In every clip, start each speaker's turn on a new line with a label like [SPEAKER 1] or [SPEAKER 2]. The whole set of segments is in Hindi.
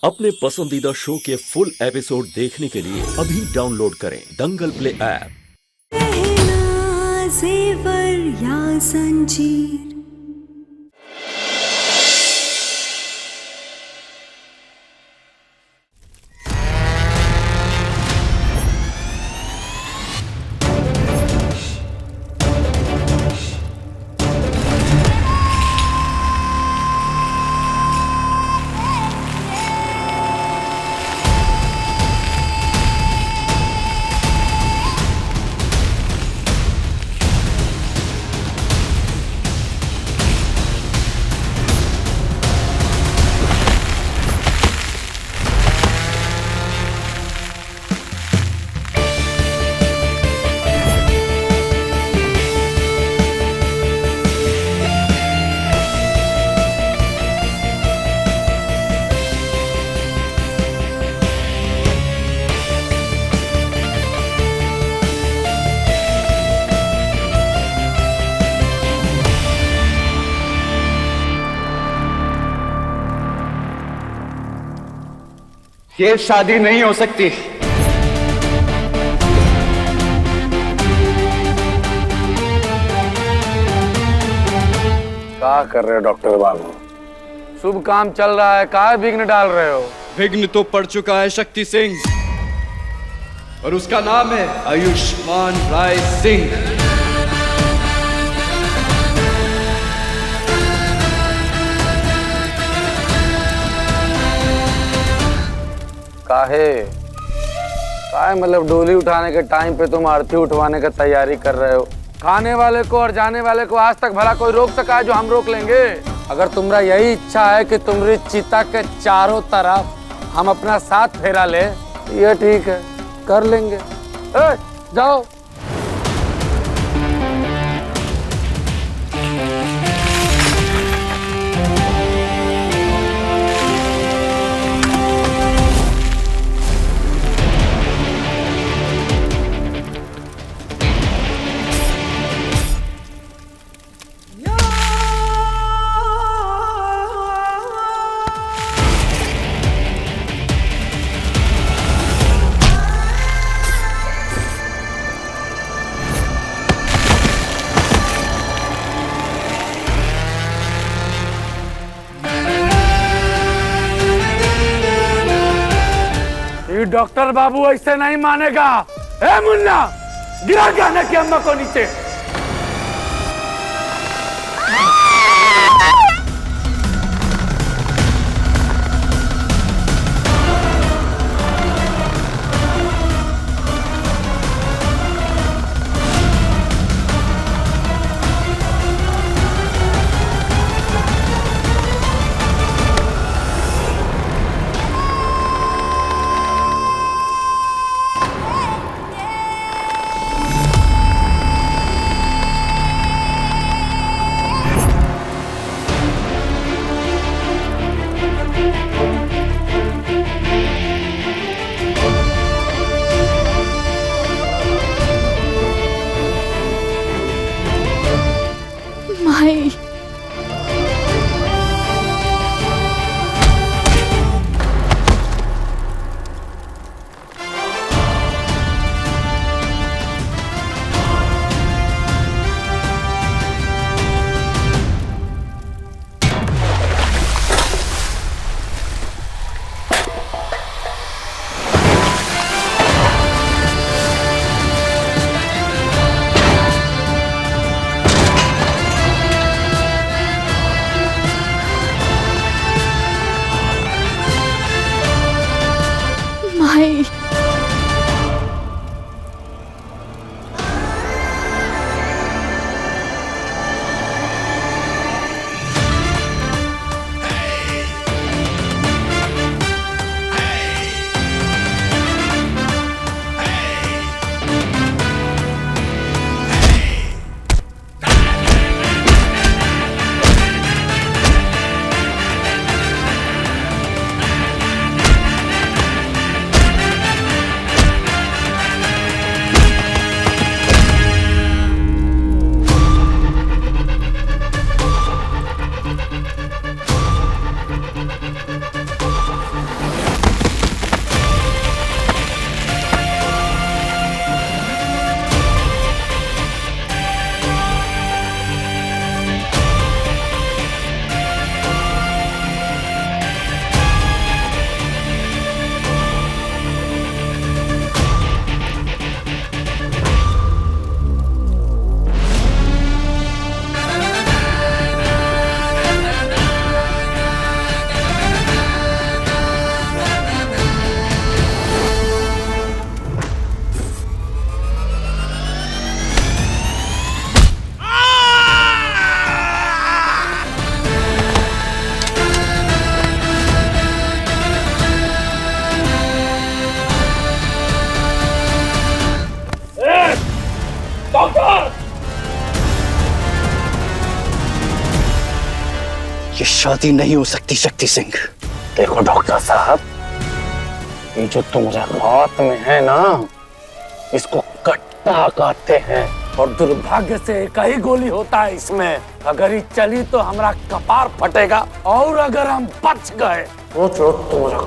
[SPEAKER 1] अपने पसंदीदा शो के फुल एपिसोड देखने के लिए अभी डाउनलोड करें दंगल प्ले ऐप।
[SPEAKER 2] पहला जेवर या जंजीर।
[SPEAKER 3] ये शादी नहीं हो सकती।
[SPEAKER 4] क्या कर रहे हो डॉक्टर बाबू? शुभ काम चल रहा है, काहे विघ्न डाल रहे हो?
[SPEAKER 3] विघ्न तो पड़ चुका है शक्ति सिंह, और उसका नाम है आयुष्मान राय सिंह।
[SPEAKER 4] काहे मतलब डोली उठाने के टाइम पे तुम आरती उठवाने की तैयारी कर रहे हो? खाने वाले को और जाने वाले को आज तक भला कोई रोक सका है जो हम रोक लेंगे? अगर तुम्हारा यही इच्छा है कि तुम्हारी चिता के चारों तरफ हम अपना साथ फेरा ले, ये ठीक है, कर लेंगे। जाओ। डॉक्टर बाबू ऐसे नहीं मानेगा। ए मुन्ना, गिरा जाने की अम्मा को नीचे।
[SPEAKER 2] माई, माई,
[SPEAKER 5] ये शादी नहीं हो सकती शक्ति सिंह।
[SPEAKER 4] देखो डॉक्टर साहब, ये जो तुम्हारे हाथ में है ना, इसको कट्टा कहते हैं और दुर्भाग्य से एक ही गोली होता है इसमें। अगर ये चली तो हमारा कपार फटेगा और अगर हम बच गए सोचो तुम्हारा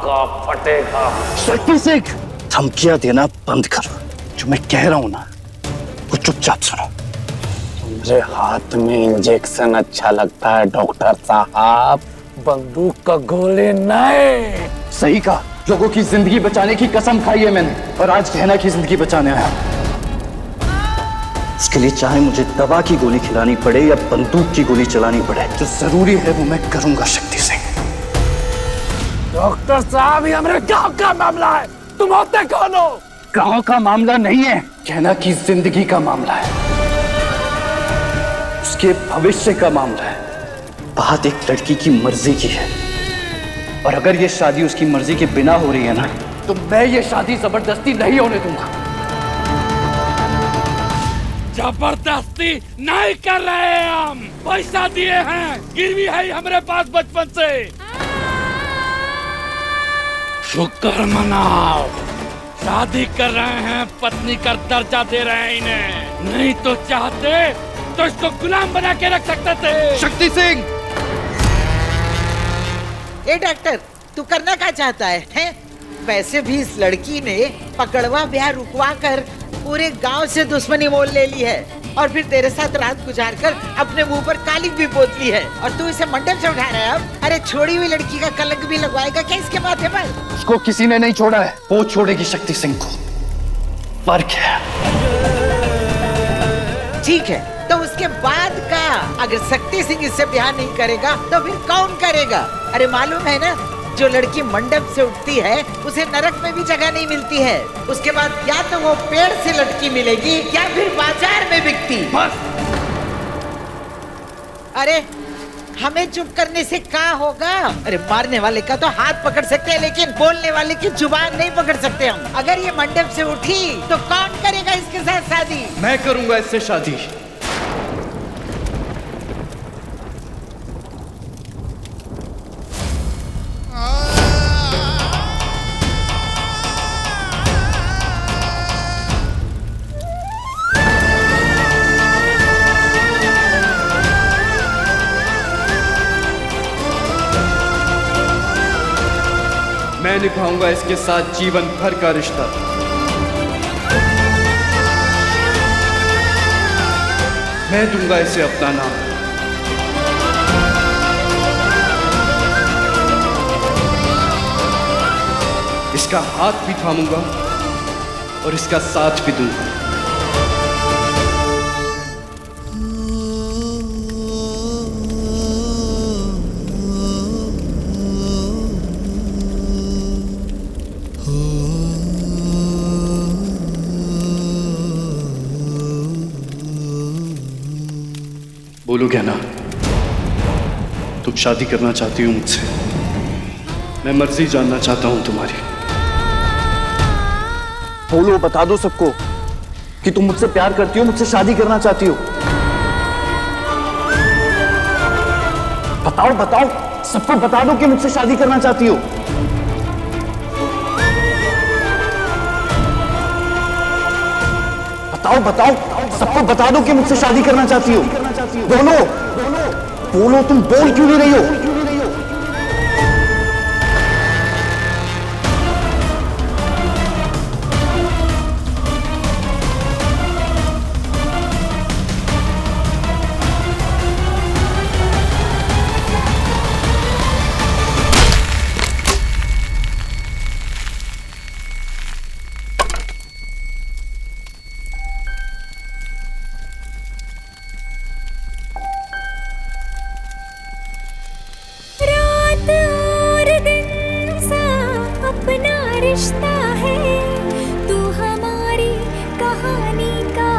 [SPEAKER 4] का फटेगा।
[SPEAKER 5] शक्ति सिंह, धमकियां देना बंद करो। जो मैं कह रहा हूं ना वो चुपचाप सुनो।
[SPEAKER 4] मुझे हाथ में इंजेक्शन अच्छा लगता है डॉक्टर साहब, बंदूक का गोले नहीं।
[SPEAKER 5] सही कहा, लोगों की जिंदगी बचाने की कसम खाई है मैंने और आज कहना की जिंदगी बचाने आया। उसके लिए चाहे मुझे दवा की गोली खिलानी पड़े या बंदूक की गोली चलानी पड़े, जो जरूरी है वो मैं करूंगा शक्ति सिंह।
[SPEAKER 4] डॉक्टर साहब, ये हमारे गांव का मामला है, तुम होते कौन हो?
[SPEAKER 5] गांव का मामला नहीं है, कहना की जिंदगी का मामला है, उसके भविष्य का मामला है। बात एक लड़की की मर्जी की है और अगर ये शादी उसकी मर्जी के बिना हो रही है ना, तो मैं ये शादी जबरदस्ती नहीं होने दूंगा।
[SPEAKER 6] जबरदस्ती नहीं कर रहे हैं हम, पैसा दिए हैं, गिरवी है हमारे पास बचपन से। शुक्र मनाओ, शादी कर रहे हैं, पत्नी का दर्जा दे रहे हैं इन्हें, नहीं तो चाहते तो इसको गुलाम बना के रख सकते थे।
[SPEAKER 3] शक्ति सिंह,
[SPEAKER 7] ए डॉक्टर, तू करना क्या चाहता है? वैसे भी इस लड़की ने पकड़वा ब्याह रुकवा कर पूरे गांव से दुश्मनी मोल ले ली है और फिर तेरे साथ रात गुजार कर अपने मुंह पर कालिक भी पोत ली है और तू इसे मंडप से उठा रहा है। अब अरे छोड़ी हुई लड़की का कलंक भी लगवाएगा क्या इसके माथे पर?
[SPEAKER 5] उसको किसी ने नहीं छोड़ा है, वो छोड़ेगी शक्ति सिंह को। फर्क है।
[SPEAKER 7] ठीक है, तो उसके बाद का अगर शक्ति सिंह इससे ब्याह नहीं करेगा तो फिर कौन करेगा? अरे मालूम है ना, जो लड़की मंडप से उठती है उसे नरक में भी जगह नहीं मिलती है। उसके बाद या तो वो पेड़ से लटकी मिलेगी या फिर बाजार में बिकती। बस। अरे हमें चुप करने से क्या होगा? अरे मारने वाले का तो हाथ पकड़ सकते हैं लेकिन बोलने वाले की जुबान नहीं पकड़ सकते हम। अगर ये मंडप से उठी तो कौन करेगा इसके साथ शादी?
[SPEAKER 3] मैं करूंगा इससे शादी। मैं निभाऊंगा इसके साथ जीवन भर का रिश्ता। मैं दूंगा इसे अपना नाम। इसका हाथ भी थामूंगा और इसका साथ भी दूंगा। बोलो क्या ना, तुम शादी करना चाहती हो मुझसे? मैं मर्जी जानना चाहता हूं तुम्हारी।
[SPEAKER 5] बोलो, बता दो सबको कि तुम मुझसे प्यार करती हो, मुझसे शादी करना चाहती हो। बताओ बताओ, सबको बता दो कि मुझसे शादी करना चाहती हो। बताओ बताओ, सबको बता दो कि मुझसे शादी करना चाहती हो। बोलो बोलो, तुम बोल क्यों नहीं रही हो?
[SPEAKER 2] रिश्ता है, तू हमारी कहानी का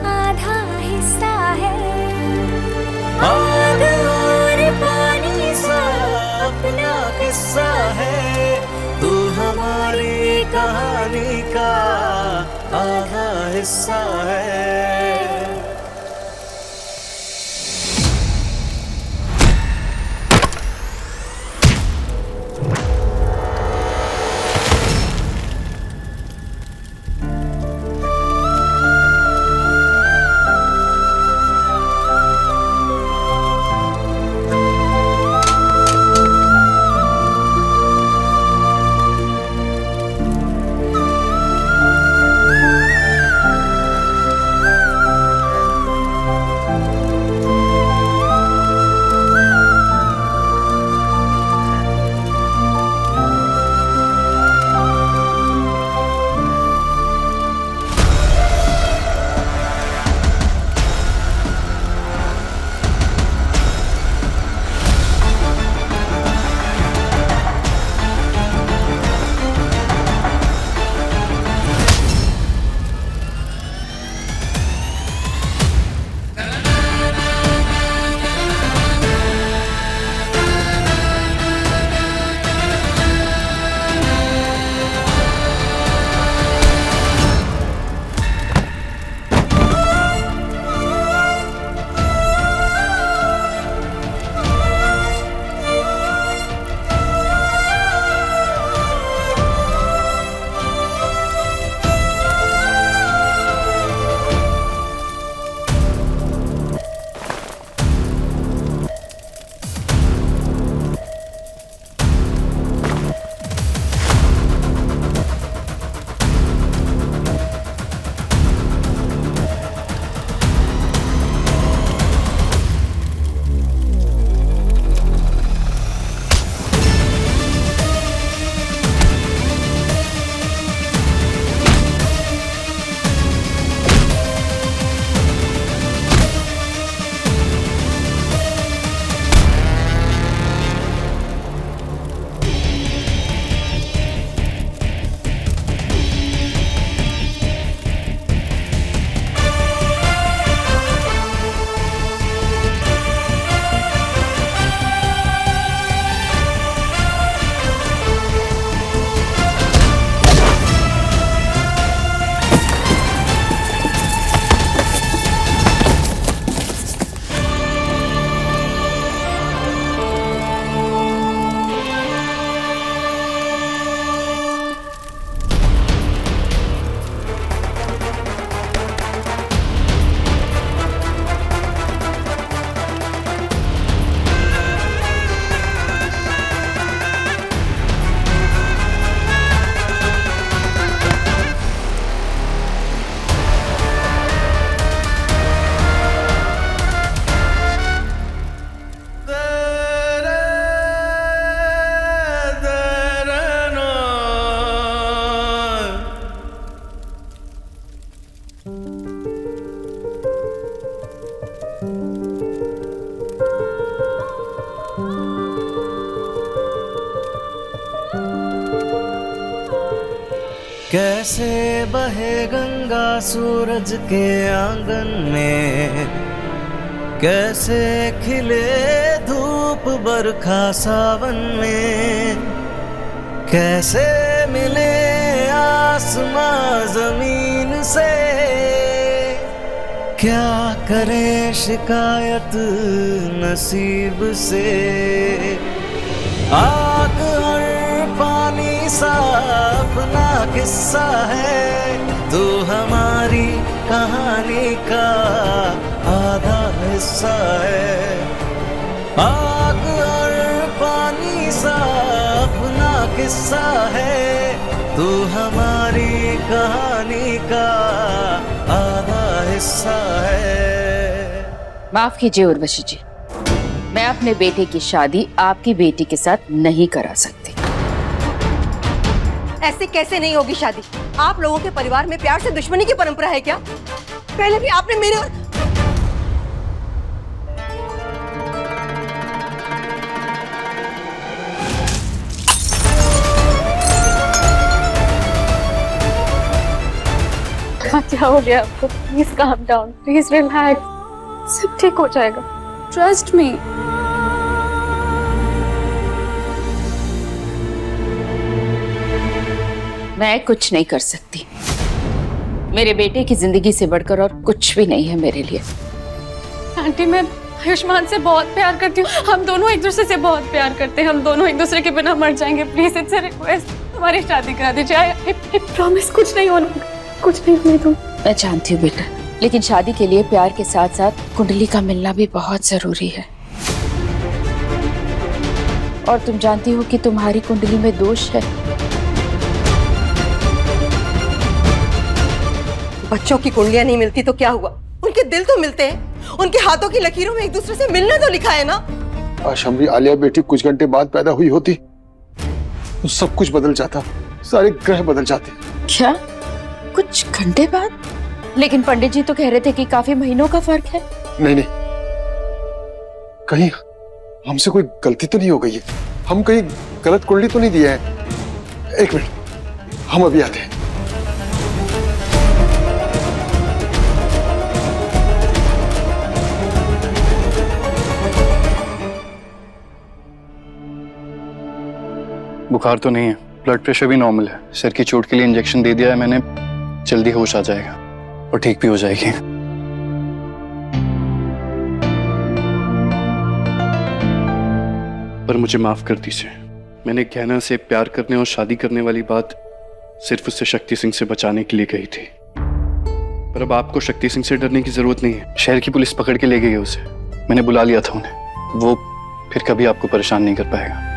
[SPEAKER 2] आधा हिस्सा है। आग और पानी सा अपना किस्सा है, तू हमारी कहानी का आधा हिस्सा है।
[SPEAKER 8] कैसे बहे गंगा सूरज के आंगन में, कैसे खिले धूप बरखा सावन में, कैसे मिले आसमां जमीन से, क्या करें शिकायत नसीब से। आग और पानी सा अपना किस्सा है, तू हमारी कहानी का आधा हिस्सा है। आग और पानी सा अपना किस्सा है, तू हमारी कहानी का आधा हिस्सा है।
[SPEAKER 9] माफ कीजिए उर्वशी जी, मैं अपने बेटे की शादी आपकी बेटी के साथ नहीं करा सकती।
[SPEAKER 10] ऐसे कैसे नहीं होगी शादी? आप लोगों के परिवार में प्यार से दुश्मनी की परंपरा है क्या? पहले भी आपने मेरे और...
[SPEAKER 11] क्या हो गया आपको? Please calm down, please relax, सब ठीक हो जाएगा, ट्रस्ट मी।
[SPEAKER 9] मैं कुछ नहीं कर सकती। मेरे बेटे की जिंदगी से बढ़कर और कुछ भी नहीं है मेरे लिए।
[SPEAKER 11] आंटी, मैं आयुष्मान से बहुत प्यार करती हूँ, हम दोनों एक दूसरे से बहुत प्यार करते हैं, हम दोनों एक दूसरे के बिना मर जाएंगे। प्लीज इट्स अ रिक्वेस्ट, हमारी शादी करा दीजिए। आई प्रॉमिस, कुछ नहीं होने दूँ।
[SPEAKER 9] मैं जानती हूँ बेटा, लेकिन शादी के लिए प्यार के साथ साथ कुंडली का मिलना भी बहुत जरूरी है। और तुम जानती हो कि तुम्हारी कुंडली में दोष है।
[SPEAKER 10] बच्चों की कुंडलियां नहीं मिलती तो क्या हुआ? उनके दिल तो मिलते हैं, उनके हाथों की लकीरों में एक दूसरे से मिलना तो लिखा है ना।
[SPEAKER 12] आज हमारी आलिया बेटी कुछ घंटे बाद पैदा हुई होती तो सब कुछ बदल जाता, सारे ग्रह बदल जाते।
[SPEAKER 9] क्या? कुछ घंटे बाद? लेकिन पंडित जी तो कह रहे थे कि काफी महीनों का फर्क है।
[SPEAKER 12] नहीं, कहीं हमसे कोई गलती तो नहीं हो गई है? हम कहीं गलत कुंडली तो नहीं दिया है? एक मिनट, हम अभी आते हैं।
[SPEAKER 3] बुखार तो नहीं है, ब्लड प्रेशर भी नॉर्मल है। सिर की चोट के लिए इंजेक्शन दे दिया है मैंने, जल्दी होश आ जाएगा और ठीक भी हो जाएगी। पर मुझे माफ कर दीजिए, मैंने गहना से प्यार करने और शादी करने वाली बात सिर्फ उससे शक्ति सिंह से बचाने के लिए कही थी। पर अब आपको शक्ति सिंह से डरने की जरूरत नहीं है। शहर की पुलिस पकड़ के ले गई है उसे, मैंने बुला लिया था उन्हें। वो फिर कभी आपको परेशान नहीं कर पाएगा।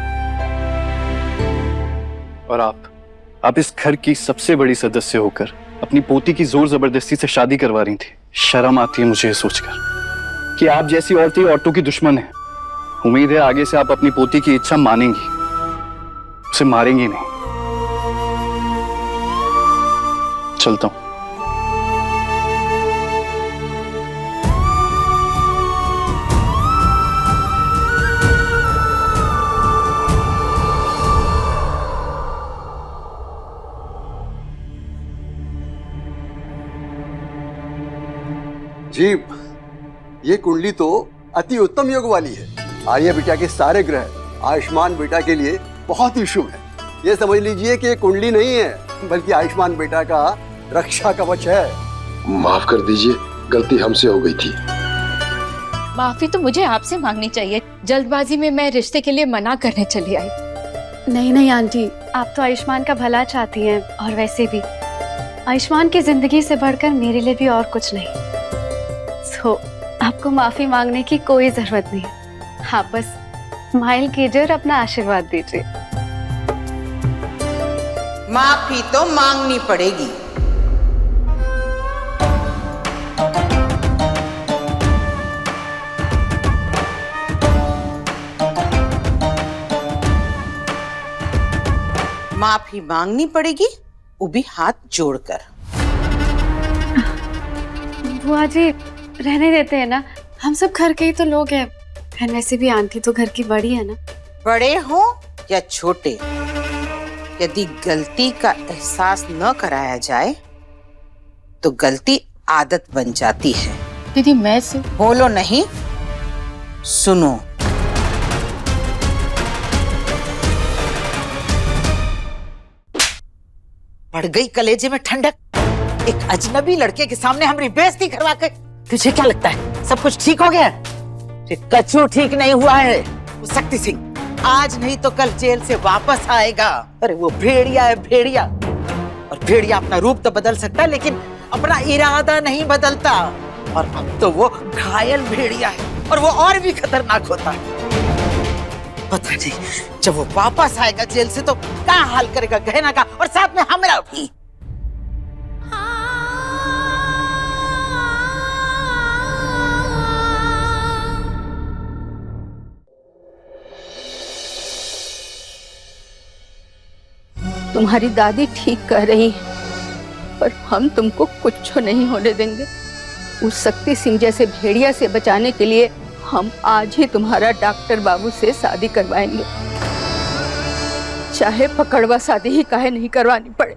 [SPEAKER 3] और आप इस घर की सबसे बड़ी सदस्य होकर अपनी पोती की जोर जबरदस्ती से शादी करवा रही थी। शर्म आती है मुझे ये सोचकर कि आप जैसी औरतें औरतों की दुश्मन है। उम्मीद है आगे से आप अपनी पोती की इच्छा मानेंगी, उसे मारेंगी नहीं। चलता हूं।
[SPEAKER 12] जी, ये कुंडली तो अति उत्तम योग वाली है। आलिया बेटा के सारे ग्रह आयुष्मान बेटा के लिए बहुत ही शुभ है। ये समझ लीजिए कि ये कुंडली नहीं है, बल्कि आयुष्मान बेटा का रक्षा कवच है। माफ कर दीजिए, गलती हमसे हो गई थी।
[SPEAKER 9] माफी तो मुझे आपसे मांगनी चाहिए, जल्दबाजी में मैं रिश्ते के लिए मना करने चली आई।
[SPEAKER 11] नहीं आंटी, आप तो आयुष्मान का भला चाहती हैं, और वैसे भी आयुष्मान की जिंदगी से बढ़कर मेरे लिए भी और कुछ नहीं। तो आपको माफी मांगने की कोई जरूरत नहीं है। हाँ, बस स्माइल कीजिए और अपना आशीर्वाद दीजिए।
[SPEAKER 7] माफी तो मांगनी पड़ेगी। माफी मांगनी पड़ेगी, वो भी हाथ जोड़कर।
[SPEAKER 11] बुआ जी, रहने देते हैं ना, हम सब घर के ही तो लोग हैं। वैसे भी आंटी तो घर की बड़ी है ना।
[SPEAKER 7] बड़े हो या छोटे, यदि गलती का एहसास न कराया जाए तो गलती आदत बन जाती है।
[SPEAKER 9] दीदी मैं से
[SPEAKER 7] बोलो नहीं, सुनो। पड़ गई कलेजे में ठंडक। एक अजनबी लड़के के सामने हमारी बेइज्जती करवा के। तुझे क्या लगता है सब कुछ ठीक हो गया? कछु ठीक नहीं हुआ है। वो शक्ति सिंह आज नहीं तो कल जेल से वापस आएगा। अरे वो भेड़िया है, भेड़िया। और भेड़िया अपना रूप तो बदल सकता है लेकिन अपना इरादा नहीं बदलता। और अब तो वो घायल भेड़िया है और वो और भी खतरनाक होता है। पता नहीं जब वो वापस आएगा जेल से तो क्या हाल करेगा गहना का और साथ में हमरा भी।
[SPEAKER 9] तुम्हारी दादी ठीक कह रही है, पर हम तुमको कुछ नहीं होने देंगे। उस शक्ति सिंह जैसे भेड़िया से बचाने के लिए हम आज ही तुम्हारा डॉक्टर बाबू से शादी करवाएंगे, चाहे पकड़वा शादी ही काहे नहीं करवानी पड़े।